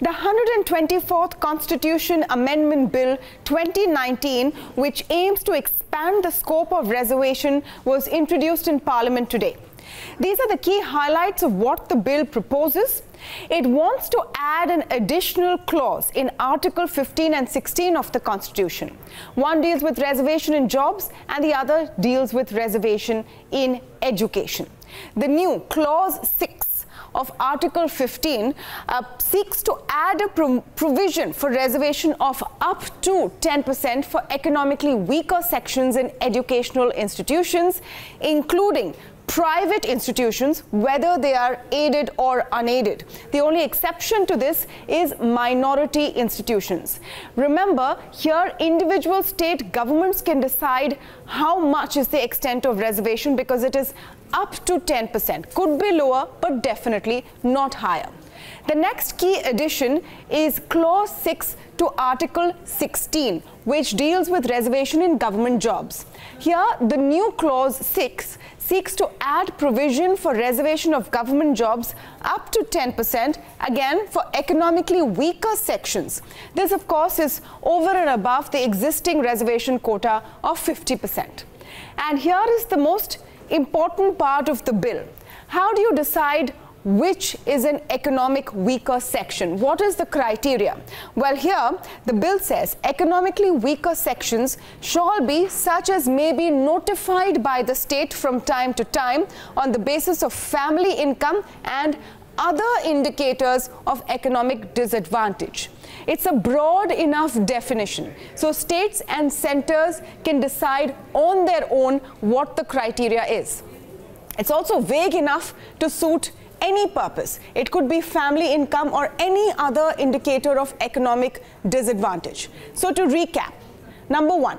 The 124th Constitution Amendment Bill 2019, which aims to expand the scope of reservation, was introduced in Parliament today. These are the key highlights of what the bill proposes. It wants to add an additional clause in Article 15 and 16 of the Constitution. One deals with reservation in jobs and the other deals with reservation in education. The new Clause 6 of Article 15 seeks to add a provision for reservation of up to 10% for economically weaker sections in educational institutions, including private institutions, whether they are aided or unaided. The only exception to this is minority institutions. Remember, here individual state governments can decide how much is the extent of reservation because it is up to 10%. Could be lower, but definitely not higher. The next key addition is Clause 6 to Article 16, which deals with reservation in government jobs. Here, the new Clause 6 seeks to add provision for reservation of government jobs up to 10%, again for economically weaker sections. This, of course, is over and above the existing reservation quota of 50%. And here is the most important part of the bill. How do you decide which is an economic weaker section? What is the criteria? Well, here the bill says economically weaker sections shall be such as may be notified by the state from time to time on the basis of family income and other indicators of economic disadvantage. It's a broad enough definition, so states and centers can decide on their own what the criteria is. It's also vague enough to suit any purpose. It could be family income or any other indicator of economic disadvantage. So to recap, number one,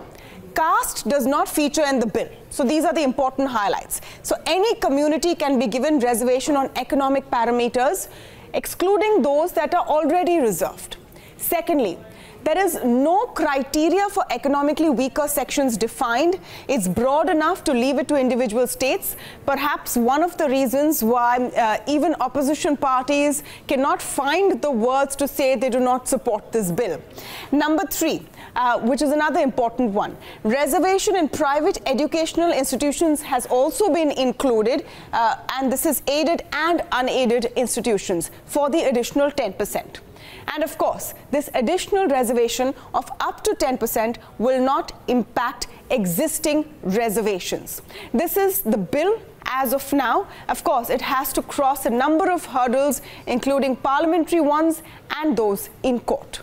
caste does not feature in the bill. So these are the important highlights. So any community can be given reservation on economic parameters, excluding those that are already reserved. Secondly, there is no criteria for economically weaker sections defined. It's broad enough to leave it to individual states. Perhaps one of the reasons why even opposition parties cannot find the words to say they do not support this bill. Number three, which is another important one, reservation in private educational institutions has also been included, and this is aided and unaided institutions for the additional 10%. And of course, this additional reservation of up to 10% will not impact existing reservations. This is the bill as of now. Of course, it has to cross a number of hurdles, including parliamentary ones and those in court.